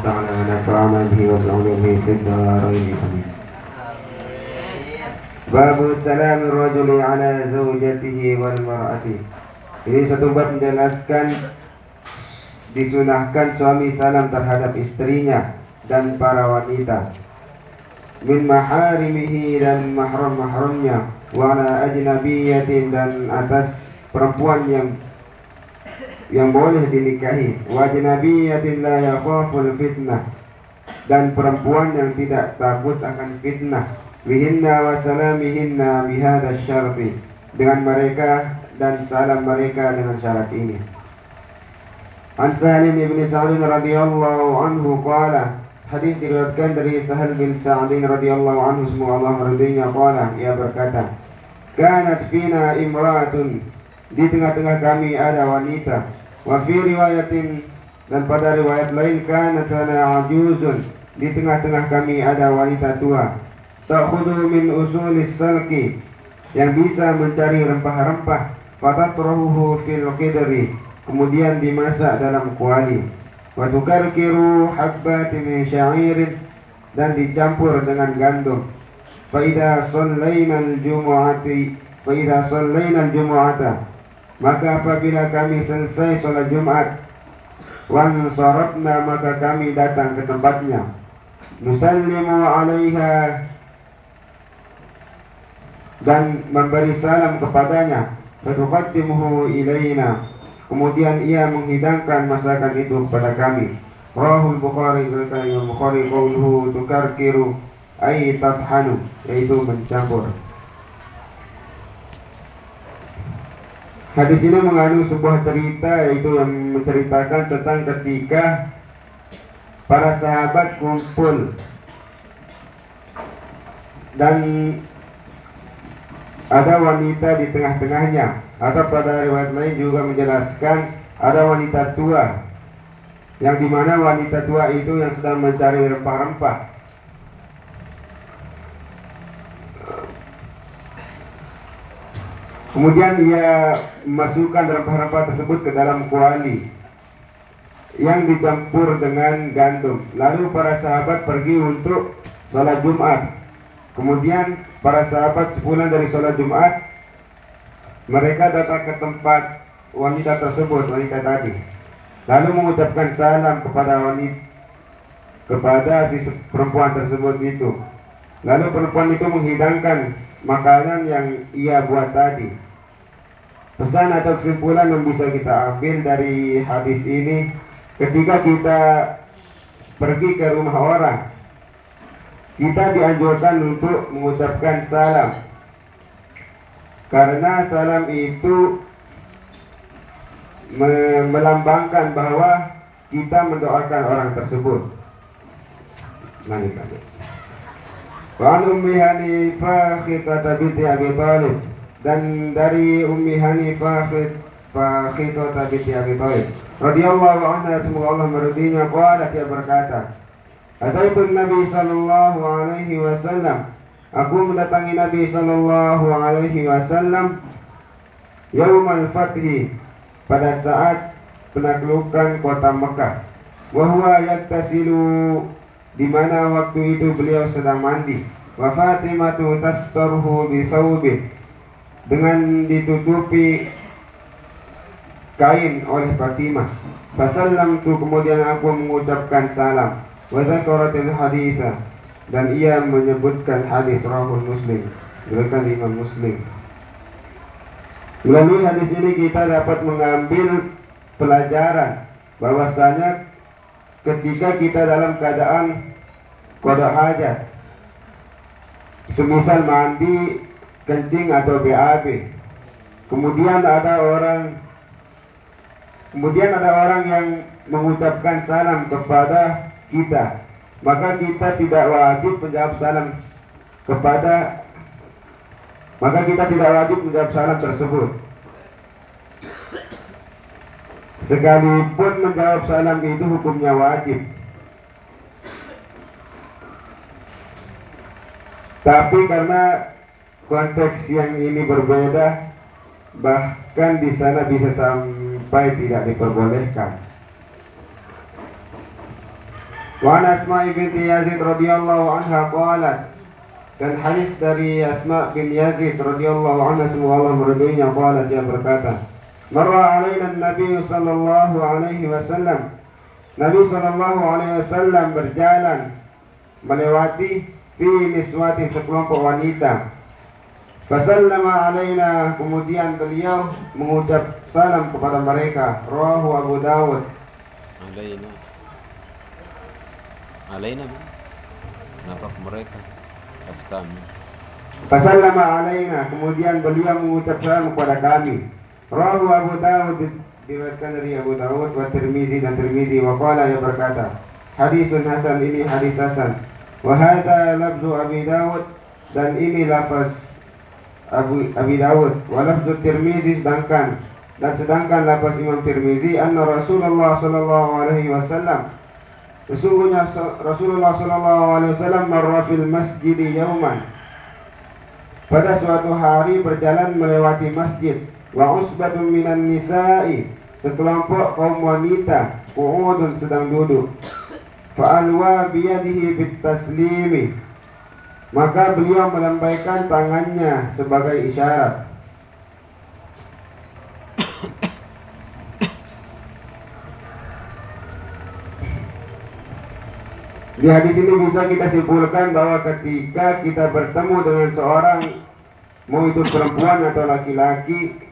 تعالى ونفعنا به وبعلومه في الدارين آمين. Babu salam rajuli ala zaujatihi wal mar'ati. Ini satu bab menjelaskan disunahkan suami salam terhadap istrinya dan para wanita, min maharimihi dan mahram-mahramnya, wa ala ajnabiyatin dan atas perempuan yang boleh dinikahi, wa ajnabiyatin la yakhaful fitnah dan perempuan yang tidak takut akan fitnah, bihinna wa salamihinna bihadha syarti, dengan mereka dan salam mereka dengan syarat ini. An Salim ibn Sa'd radhiyallahu anhu qala, hadis diriwayatkan dari Sahal bin Sa'd radhiyallahu anhu, semoga Allah meridainya, qala, ia berkata, kanat fina imra'atun, di tengah-tengah kami ada wanita, wa fi riwayatin, dan pada riwayat lain, kanat lana ajuzun, di tengah-tengah kami ada wanita tua, ta'khudhu min usulis salki, yang bisa mencari rempah-rempah, fatatrahuhu fil qidri, kemudian dimasak dalam kuali, wa tukarkiru habbati min sya'irin, dan dicampur dengan gandum. Fa idza shallaina al-jumu'ata, maka apabila kami selesai salat Jumat, wan sarafna, maka kami datang ke tempatnya, nusallimu 'alaiha, dan memberi salam kepadanya, fatuqaddimuhu ilaina, kemudian ia menghidangkan masakan itu kepada kami. Rahul Bukhari, berkata Bukhari, qauluhu tukarkiru ay tathanu, yaitu mencampur. Hadis ini mengandung sebuah cerita, yaitu yang menceritakan tentang ketika para sahabat kumpul dan ada wanita di tengah-tengahnya, atau pada riwayat lain juga menjelaskan ada wanita tua, yang dimana wanita tua itu yang sedang mencari rempah-rempah. Kemudian ia memasukkan rempah-rempah tersebut ke dalam kuali yang dicampur dengan gandum. Lalu para sahabat pergi untuk sholat Jumat. Kemudian para sahabat sepulang dari sholat Jumat, mereka datang ke tempat wanita tersebut, wanita tadi, lalu mengucapkan salam kepada si perempuan tersebut itu. Lalu perempuan itu menghidangkan makanan yang ia buat tadi. Pesan atau kesimpulan yang bisa kita ambil dari hadis ini, ketika kita pergi ke rumah orang, kita dianjurkan untuk mengucapkan salam, karena salam itu melambangkan bahwa kita mendoakan orang tersebut. Wa Ummi Hanifah binti Abi Thalib, dan dari Ummi Hanifah binti Abi Thalib radhiyallahu anha, semoga Allah meridainya, qalat, dia berkata, Ataitun Nabi sallallahu alaihi wasallam, aku mendatangi Nabi sallallahu alaihi wasallam yaumal fathi, pada saat penaklukan kota Mekah, wa huwa yaktasilu, di mana waktu itu beliau sedang mandi, wa Fatimatu tastaruhu bi thawbin, dengan ditutupi kain oleh Fatimah. Fasallamtu, kemudian aku mengucapkan salam. Wa dzakaratil haditsa, dan ia menyebutkan hadis, rawahul Muslim, diriwayatkan Imam Muslim. Melalui hadis ini kita dapat mengambil pelajaran bahwasanya ketika kita dalam keadaan qada hajat, semisal mandi, kencing atau BAB, kemudian ada orang yang mengucapkan salam kepada kita, maka kita tidak wajib menjawab salam tersebut. Sekalipun menjawab salam itu hukumnya wajib, tapi karena konteks yang ini berbeda, bahkan di sana bisa sampai tidak diperbolehkan. Wa an Asma binti Yazid radhiyallahu anha qalat, dan hadis dari Asma bin Yazid radhiyallahu anha semoga Allah meridhoinya, qalat, dia berkata, marra alaina Nabi sallallahu alaihi wasallam, Nabi sallallahu alaihi wasallam berjalan melewati fi niswatin, sekelompok wanita. Fasallama alaina, kemudian beliau mengucap salam kepada mereka. Rawahu Abu Dawud. Alaina kenapa mereka pas kami? Fasallama alaina, kemudian beliau mengucap salam kepada kami. Rawahu Abu Dawud, diriwayatkan dari Abu Dawud wa Tirmizi, dan Tirmizi, wa qala, ia berkata, hadisun hasan, ini hadis hasan. Wa hadza lafzu Abi Dawud, dan ini lafaz Abi Dawud. Wa lafzu Tirmizi, sedangkan lafaz Imam Tirmizi, anna Rasulullah sallallahu alaihi wasallam, sesungguhnya Rasulullah sallallahu alaihi wasallam marra fil masjid yauman, pada suatu hari berjalan melewati masjid. Wa usbatun minan nisa'i, sekelompok kaum wanita, qu'udun, sedang duduk. Fa alwa biyadihi bit taslimi, maka beliau melambaikan tangannya sebagai isyarat. Di hadis ini bisa kita simpulkan bahwa ketika kita bertemu dengan seorang, mau itu perempuan atau laki-laki,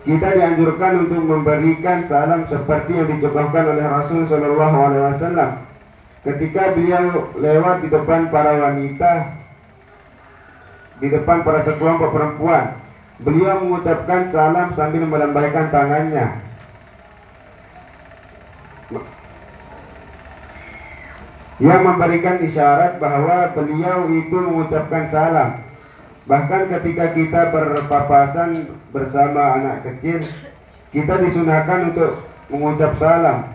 kita dianjurkan untuk memberikan salam seperti yang dicontohkan oleh Rasul Shallallahu Alaihi Wasallam. Ketika beliau lewat di depan para wanita, di depan para sekelompok perempuan, beliau mengucapkan salam sambil melambaikan tangannya. Yang memberikan isyarat bahwa beliau itu mengucapkan salam. Bahkan ketika kita berpapasan bersama anak kecil, kita disunahkan untuk mengucap salam,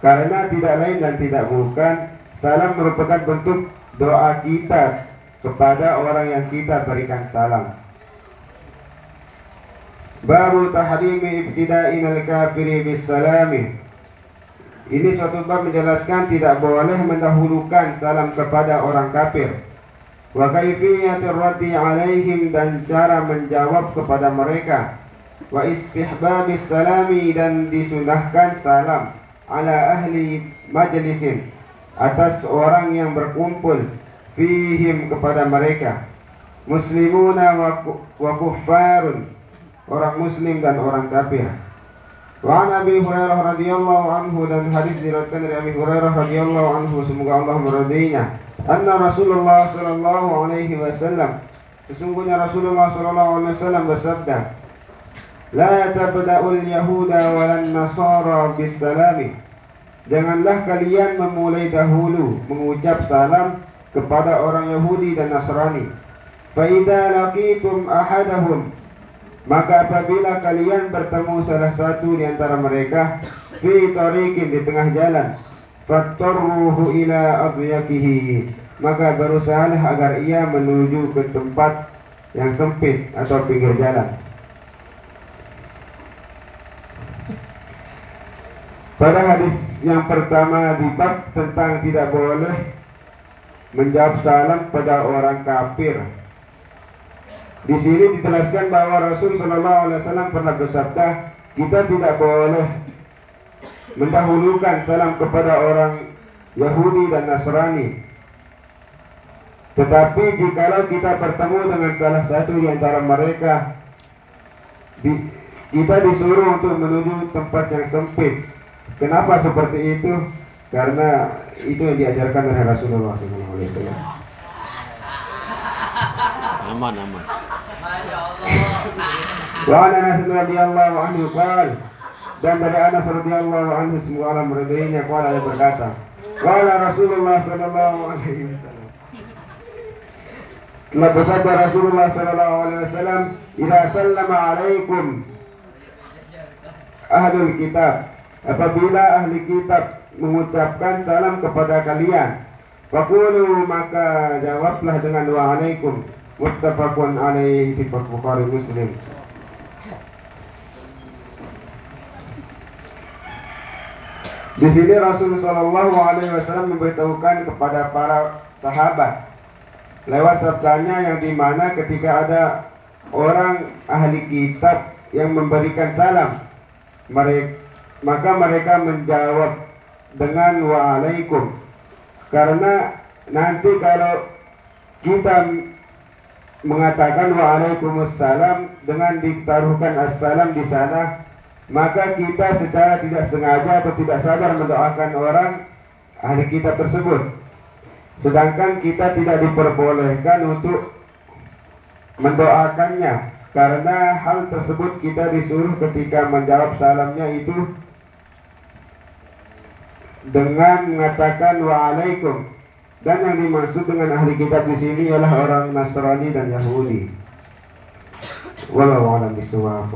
karena tidak lain dan tidak bukan, salam merupakan bentuk doa kita kepada orang yang kita berikan salam. Baru tahrimi ibtida'in al-kafiri bis salami. Ini suatu bab menjelaskan tidak boleh mendahulukan salam kepada orang kafir. Wa kaifiyatir raddi alaihim, dan cara menjawab kepada mereka. Wa istihbabis salami, dan disunahkan salam ala ahli majlisin, atas orang yang berkumpul, fihim, kepada mereka, muslimuna wa kuffarun, orang muslim dan orang kafir. Wa an Abi Hurairah radhiyallahu anhu, dan hadis diriwayatkan dari Abi Hurairah radhiyallahu anhu, semoga Allah meridainya, anna Rasulullah sallallahu alaihi wasallam, sesungguhnya Rasulullah sallallahu alaihi wasallam bersabda, la tabda'ul yahuda walan nasara bis salami, janganlah kalian memulai dahulu mengucap salam kepada orang Yahudi dan Nasrani. Fa idza laqitum ahadahum, maka apabila kalian bertemu salah satu di antara mereka, fi tariqin, di tengah jalan, fattarruhu ila adyaqihi, maka berusahalah agar ia menuju ke tempat yang sempit atau pinggir jalan. Pada hadis yang pertama di bab tentang tidak boleh menjawab salam pada orang kafir, di sini dijelaskan bahwa Rasul Shallallahu Alaihi Wasallam pernah bersabda, kita tidak boleh mendahulukan salam kepada orang Yahudi dan Nasrani. Tetapi jikalau kita bertemu dengan salah satu di antara mereka, kita disuruh untuk menuju tempat yang sempit. Kenapa seperti itu? Karena itu yang diajarkan oleh Rasulullah SAW. Aman. Wa an Anas radhiyallahu anhu qala, dan dari Anas radhiyallahu anhu semoga Allah meridainya, qala, dia berkata, qala Rasulullah sallallahu alaihi wasallam, telah bersabda Rasulullah sallallahu alaihi wasallam, idza sallama alaikum ahlul kitab, apabila ahli kitab mengucapkan salam kepada kalian, faqulu, maka jawablah dengan wa'alaikum. Muttafaqun alaihi, di Bukhari Muslim. Di sini Rasulullah SAW memberitahukan kepada para sahabat lewat sabdanya yang dimana ketika ada orang ahli kitab yang memberikan salam, maka mereka menjawab dengan waalaikum. Karena nanti kalau kita mengatakan waalaikumsalam dengan ditaruhkan assalam di sana, maka kita secara tidak sengaja atau tidak sadar mendoakan orang ahli kitab tersebut. Sedangkan kita tidak diperbolehkan untuk mendoakannya, karena hal tersebut kita disuruh ketika menjawab salamnya itu dengan mengatakan waalaikum. Dan yang dimaksud dengan ahli kitab di sini ialah orang Nasrani dan Yahudi. Wallahu a'lam bishawab.